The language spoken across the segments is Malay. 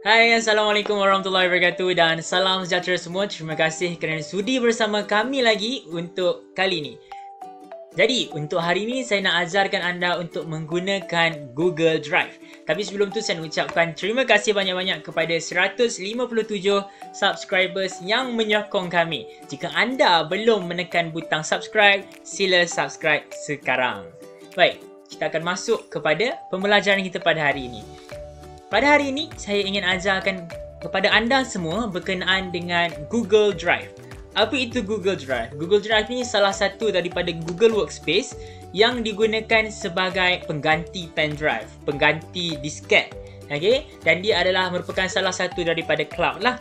Hai, Assalamualaikum warahmatullahi wabarakatuh dan salam sejahtera semua. Terima kasih kerana sudi bersama kami lagi untuk kali ini. Jadi, untuk hari ini saya nak ajarkan anda untuk menggunakan Google Drive. Tapi sebelum tu saya nak ucapkan terima kasih banyak-banyak kepada 157 subscribers yang menyokong kami. Jika anda belum menekan butang subscribe, sila subscribe sekarang. Baik, kita akan masuk kepada pembelajaran kita pada hari ini. Pada hari ini, saya ingin ajarkan kepada anda semua berkenaan dengan Google Drive. Apa itu Google Drive? Google Drive ni salah satu daripada Google Workspace yang digunakan sebagai pengganti pen drive, pengganti disket. Okay? Dan dia adalah merupakan salah satu daripada cloud lah.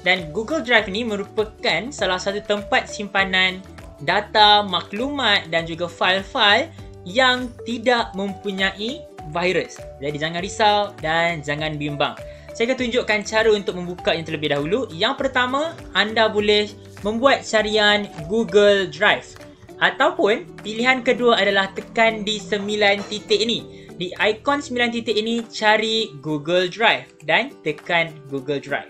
Dan Google Drive ni merupakan salah satu tempat simpanan data, maklumat dan juga file-file yang tidak mempunyai virus. Jadi jangan risau dan jangan bimbang. Saya akan tunjukkan cara untuk membukanya terlebih dahulu. Yang pertama, anda boleh membuat carian Google Drive. Ataupun pilihan kedua adalah tekan di 9 titik ini. Di ikon 9 titik ini, cari Google Drive dan tekan Google Drive.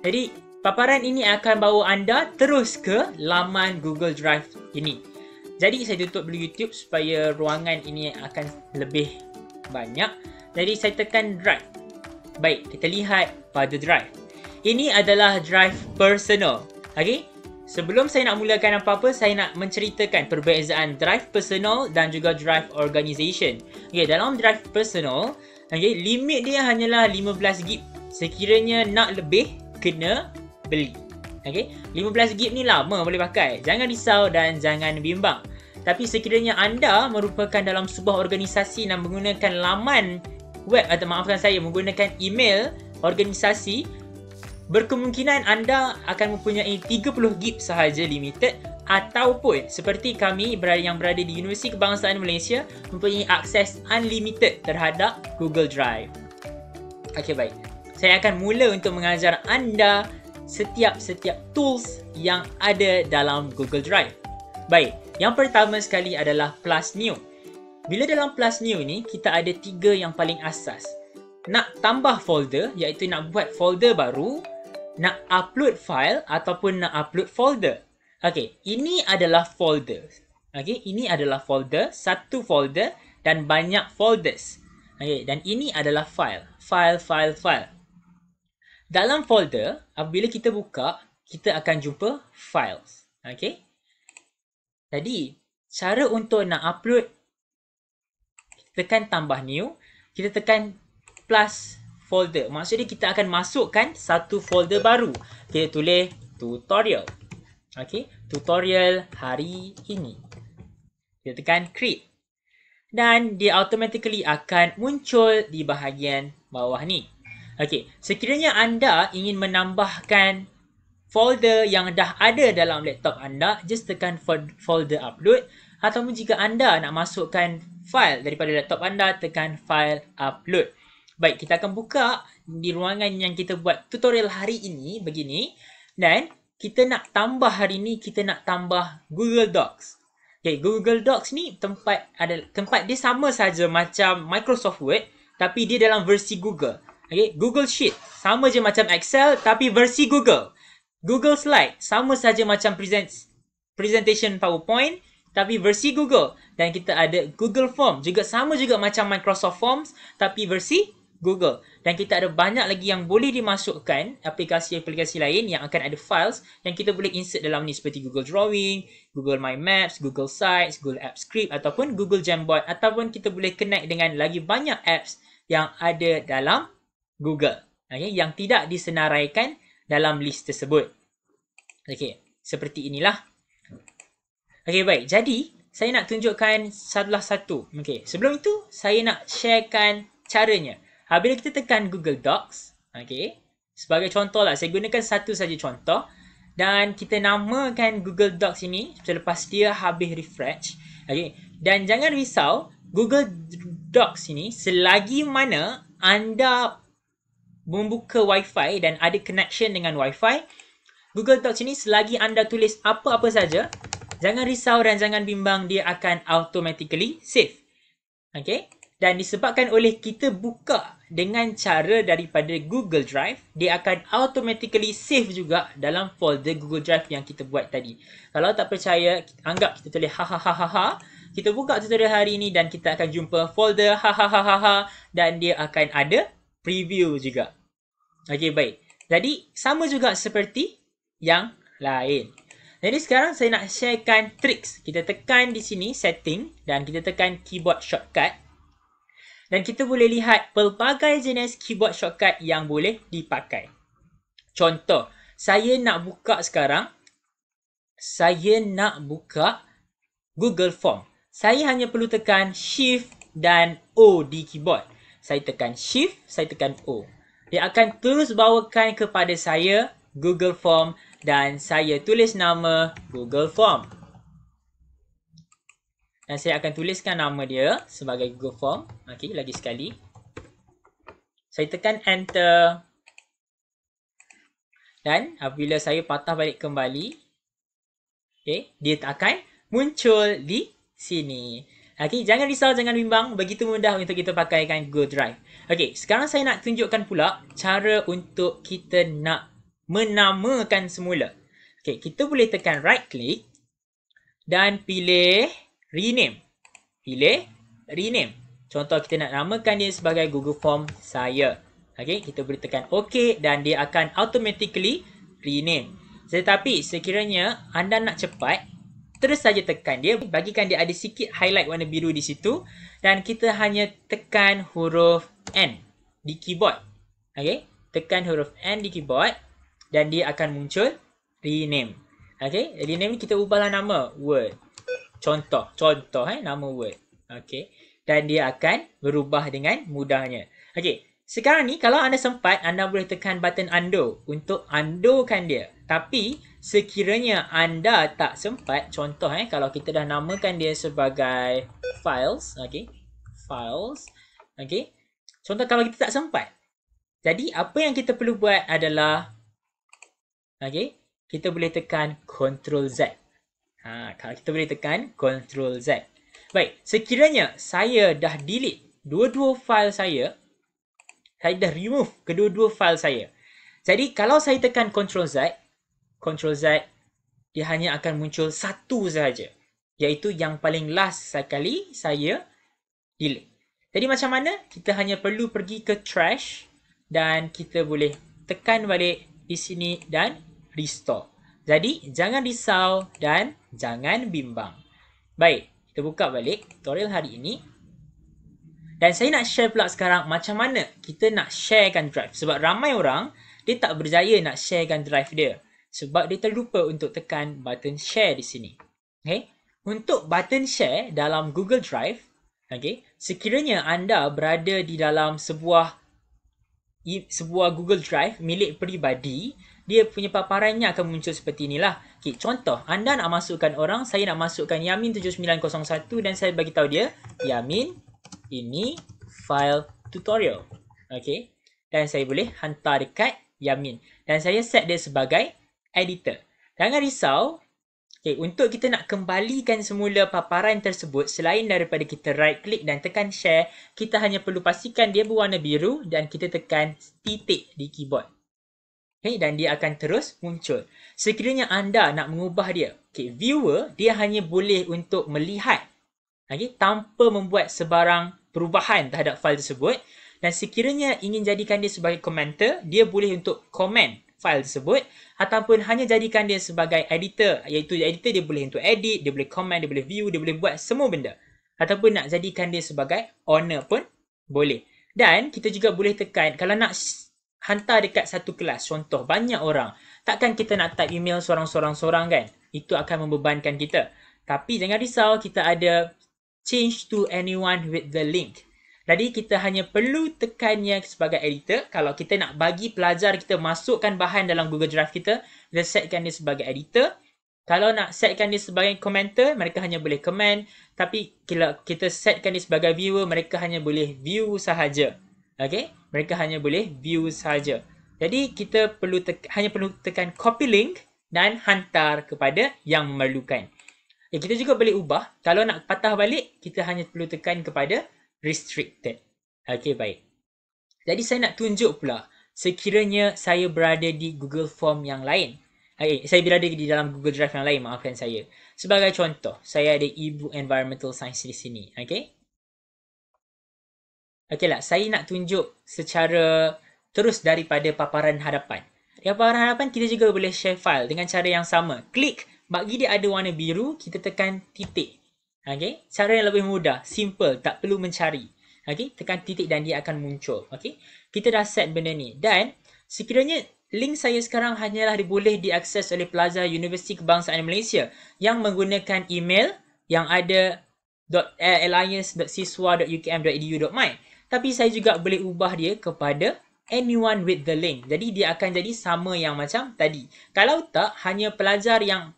Jadi, paparan ini akan bawa anda terus ke laman Google Drive ini. Jadi saya tutup dulu YouTube supaya ruangan ini akan lebih banyak. Jadi saya tekan drive. Baik, kita lihat pada drive. Ini adalah drive personal. Okey. Sebelum saya nak mulakan apa-apa, saya nak menceritakan perbezaan drive personal dan juga drive organization. Okey, dalam drive personal, okey, limit dia hanyalah 15 GB. Sekiranya nak lebih, kena beli. Okay? 15 GB ni lama boleh pakai. Jangan risau dan jangan bimbang. Tapi sekiranya anda merupakan dalam sebuah organisasi yang menggunakan laman web, atau maafkan saya, menggunakan email organisasi, berkemungkinan anda akan mempunyai 30 GB sahaja limited, ataupun seperti kami yang berada di Universiti Kebangsaan Malaysia mempunyai akses unlimited terhadap Google Drive. Okey, baik. Saya akan mula untuk mengajar anda setiap tools yang ada dalam Google Drive. Baik, yang pertama sekali adalah Plus New. Bila dalam Plus New ni, kita ada 3 yang paling asas. Nak tambah folder, iaitu nak buat folder baru, nak upload file ataupun nak upload folder. Okey, ini adalah folder. Okey, ini adalah folder, satu folder dan banyak folders. Okey, dan ini adalah file. File. Dalam folder, apabila kita buka, kita akan jumpa files. Okey. Jadi, cara untuk nak upload, tekan tambah new, kita tekan plus folder. Maksudnya kita akan masukkan satu folder baru. Kita tulis tutorial. Okey, tutorial hari ini. Kita tekan create. Dan dia automatically akan muncul di bahagian bawah ni. Okey, sekiranya anda ingin menambahkan folder yang dah ada dalam laptop anda, just tekan folder upload. Ataupun jika anda nak masukkan file daripada laptop anda, tekan file upload. Baik, kita akan buka di ruangan yang kita buat tutorial hari ini begini. Dan kita nak tambah hari ini, kita nak tambah Google Docs. Okay, Google Docs ni tempat dia sama saja macam Microsoft Word, tapi dia dalam versi Google. Okay, Google Sheet sama je macam Excel tapi versi Google. Google Slide sama saja macam presentation PowerPoint tapi versi Google. Dan kita ada Google Form juga sama juga macam Microsoft Forms tapi versi Google. Dan kita ada banyak lagi yang boleh dimasukkan, aplikasi-aplikasi lain yang akan ada files yang kita boleh insert dalam ni, seperti Google Drawing, Google My Maps, Google Sites, Google Apps Script ataupun Google Jamboard, ataupun kita boleh connect dengan lagi banyak apps yang ada dalam Google, okay, yang tidak disenaraikan dalam list tersebut. Okey, seperti inilah. Okey, baik. Jadi, saya nak tunjukkan salah satu. Okey, sebelum itu saya nak sharekan caranya. Bila kita tekan Google Docs, okey, sebagai contoh lah, saya gunakan satu saja contoh dan kita namakan Google Docs ini selepas dia habis refresh. Okey, dan jangan risau, Google Docs ini selagi mana anda membuka Wi-Fi dan ada connection dengan Wi-Fi, Google Docs ini selagi anda tulis apa-apa saja, jangan risau dan jangan bimbang, dia akan automatically save. Okay? Dan disebabkan oleh kita buka dengan cara daripada Google Drive, dia akan automatically save juga dalam folder Google Drive yang kita buat tadi. Kalau tak percaya, anggap kita tulis ha. Kita buka tutorial hari ini dan kita akan jumpa folder ha dan dia akan ada preview juga. Okey, baik. Jadi, sama juga seperti yang lain. Jadi sekarang saya nak sharekan tricks. Kita tekan di sini setting dan kita tekan keyboard shortcut. Dan kita boleh lihat pelbagai jenis keyboard shortcut yang boleh dipakai. Contoh, saya nak buka sekarang. Saya nak buka Google Form. Saya hanya perlu tekan Shift dan O di keyboard. Saya tekan Shift, saya tekan O. Dia akan terus bawakan kepada saya Google Form dan saya tulis nama Google Form. Dan saya akan tuliskan nama dia sebagai Google Form. Okey, lagi sekali. Saya tekan Enter. Dan apabila saya patah balik kembali, okay, dia akan muncul di sini. Okey, jangan risau, jangan bimbang. Begitu mudah untuk kita pakaikan Google Drive. Okey, sekarang saya nak tunjukkan pula cara untuk kita nak menamakan semula. Okey, kita boleh tekan right click dan pilih rename. Pilih rename. Contoh kita nak namakan dia sebagai Google Form saya. Okey, kita boleh tekan OK dan dia akan automatically rename. Tetapi sekiranya anda nak cepat, terus saja tekan dia, bagikan dia ada sikit highlight warna biru di situ dan kita hanya tekan huruf N di keyboard. Okey, tekan huruf N di keyboard dan dia akan muncul rename. Okey, rename ni kita ubahlah nama Word. Contoh nama Word. Okey, dan dia akan berubah dengan mudahnya. Okey, sekarang ni kalau anda sempat, anda boleh tekan button undo untuk undokan dia. Tapi sekiranya anda tak sempat, contoh kalau kita dah namakan dia sebagai files, okey, files, okey. Contoh kalau kita tak sempat. Jadi apa yang kita perlu buat adalah, okey, kita boleh tekan Ctrl Z. Kalau kita boleh tekan Ctrl Z. Baik, sekiranya saya dah delete dua-dua file saya dah remove kedua-dua file saya. Jadi kalau saya tekan Ctrl Z, dia hanya akan muncul satu sahaja, iaitu yang paling last sekali saya delete. Jadi macam mana? Kita hanya perlu pergi ke trash dan kita boleh tekan balik di sini dan restore. Jadi jangan risau dan jangan bimbang. Baik, kita buka balik tutorial hari ini. Dan saya nak share pula sekarang macam mana kita nak sharekan drive. Sebab ramai orang, dia tak berjaya nak sharekan drive dia. Sebab dia terlupa untuk tekan button share di sini. Okay? Untuk button share dalam Google Drive, okay, sekiranya anda berada di dalam sebuah Google Drive milik peribadi, dia punya paparannya akan muncul seperti inilah. Okay, contoh, anda nak masukkan orang, saya nak masukkan Yamin7901 dan saya bagi tahu dia, Yamin, ini file tutorial. Okay, dan saya boleh hantar dekat Yamin. Dan saya set dia sebagai editor. Jangan risau. Okay, untuk kita nak kembalikan semula paparan tersebut, selain daripada kita right click dan tekan share, kita hanya perlu pastikan dia berwarna biru dan kita tekan titik di keyboard. Okay, dan dia akan terus muncul. Sekiranya anda nak mengubah dia, okay, viewer, dia hanya boleh untuk melihat, okay, tanpa membuat sebarang perubahan terhadap file tersebut. Dan sekiranya ingin jadikan dia sebagai komentar, dia boleh untuk komen file tersebut ataupun hanya jadikan dia sebagai editor, iaitu editor dia boleh untuk edit, dia boleh comment, dia boleh view, dia boleh buat semua benda. Ataupun nak jadikan dia sebagai owner pun boleh. Dan kita juga boleh tekan, kalau nak hantar dekat satu kelas, contoh banyak orang, takkan kita nak type email seorang-seorang kan? Itu akan membebankan kita. Tapi jangan risau, kita ada change to anyone with the link. Jadi kita hanya perlu tekannya sebagai editor. Kalau kita nak bagi pelajar kita masukkan bahan dalam Google Drive kita, kita setkan dia sebagai editor. Kalau nak setkan dia sebagai komentar, mereka hanya boleh komen. Tapi kalau kita setkan dia sebagai viewer, mereka hanya boleh view sahaja. Okay? Mereka hanya boleh view sahaja. Jadi kita hanya perlu tekan copy link dan hantar kepada yang memerlukan. Kita juga boleh ubah. Kalau nak patah balik, kita hanya perlu tekan kepada restricted. Okey, baik. Jadi saya nak tunjuk pula sekiranya saya berada di Google Form yang lain. Saya berada di dalam Google Drive yang lain, maafkan saya. Sebagai contoh, saya ada e-book Environmental Science di sini. Okay? Okeylah, saya nak tunjuk secara terus daripada paparan hadapan. Di paparan hadapan, kita juga boleh share file dengan cara yang sama. Klik, bagi dia ada warna biru, kita tekan titik. Okay? Cara yang lebih mudah, simple, tak perlu mencari. Okay? Tekan titik dan dia akan muncul. Okay? Kita dah set benda ni. Dan sekiranya link saya sekarang hanyalah boleh diakses oleh Plaza Universiti Kebangsaan Malaysia yang menggunakan email yang ada alliance.siswa.ukm.edu.my. Tapi saya juga boleh ubah dia kepada anyone with the link. Jadi dia akan jadi sama yang macam tadi. Kalau tak, hanya pelajar yang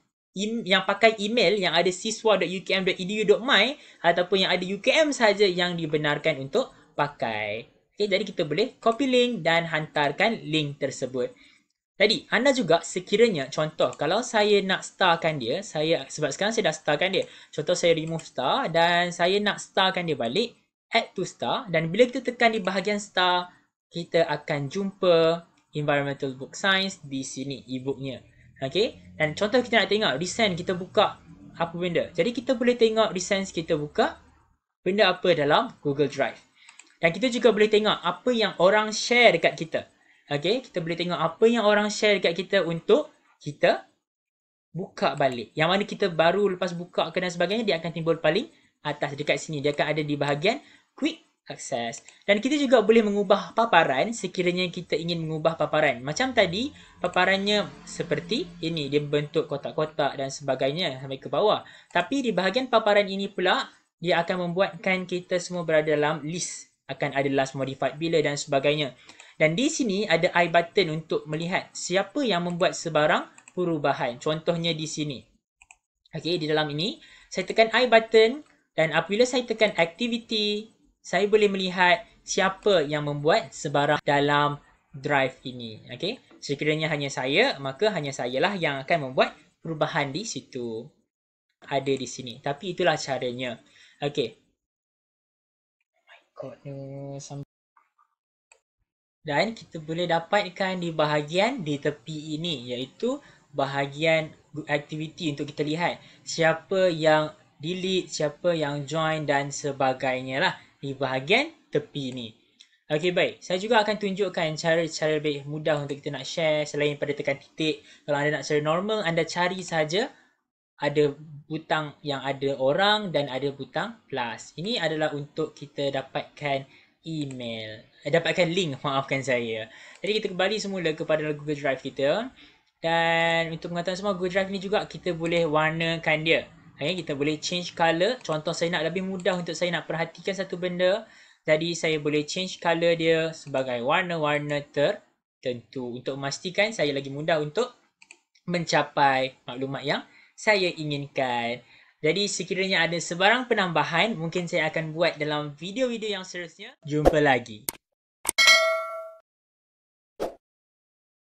pakai email yang ada siswa.ukm.edu.my ataupun yang ada UKM saja yang dibenarkan untuk pakai. Okay, jadi kita boleh copy link dan hantarkan link tersebut. Jadi, anda juga sekiranya, contoh, kalau saya nak starkan dia, sebab sekarang saya dah starkan dia. Contoh, saya remove star dan saya nak starkan dia balik, add to star. Dan bila kita tekan di bahagian star, kita akan jumpa Environmental Book Science di sini, e-booknya. Okay? Dan contoh kita nak tengok, recent kita buka apa benda. Jadi, kita boleh tengok recent kita buka benda apa dalam Google Drive. Dan kita juga boleh tengok apa yang orang share dekat kita. Okay, kita boleh tengok apa yang orang share dekat kita untuk kita buka balik. Yang mana kita baru lepas buka dan sebagainya, dia akan timbul paling atas dekat sini. Dia akan ada di bahagian Quick Access. Dan kita juga boleh mengubah paparan sekiranya kita ingin mengubah paparan. Macam tadi, paparannya seperti ini. Dia bentuk kotak-kotak dan sebagainya sampai ke bawah. Tapi di bahagian paparan ini pula, dia akan membuatkan kita semua berada dalam list. Akan ada last modified bila dan sebagainya. Dan di sini ada I button untuk melihat siapa yang membuat sebarang perubahan. Contohnya di sini. Okey, di dalam ini saya tekan I button dan apabila saya tekan activity, saya boleh melihat siapa yang membuat sebarang dalam drive ini. Okey, sekiranya hanya saya, maka hanya sayalah yang akan membuat perubahan di situ. Ada di sini. Tapi itulah caranya. Okey. Oh my god, dan kita boleh dapatkan di bahagian di tepi ini, iaitu bahagian activity untuk kita lihat siapa yang delete, siapa yang join dan sebagainya lah di bahagian tepi ini. Okey, baik. Saya juga akan tunjukkan cara-cara lebih mudah untuk kita nak share selain pada tekan titik. Kalau anda nak secara normal, anda cari saja ada butang yang ada orang dan ada butang plus. Ini adalah untuk kita dapatkan email. Dapatkan link, maafkan saya. Jadi kita kembali semula kepada Google Drive kita. Dan untuk mengatakan semua, Google Drive ni juga kita boleh warnakan dia. Okay, kita boleh change color. Contoh saya nak lebih mudah untuk saya nak perhatikan satu benda. Jadi saya boleh change color dia sebagai warna-warna tertentu. Untuk memastikan saya lagi mudah untuk mencapai maklumat yang saya inginkan. Jadi sekiranya ada sebarang penambahan, mungkin saya akan buat dalam video-video yang seterusnya. Jumpa lagi.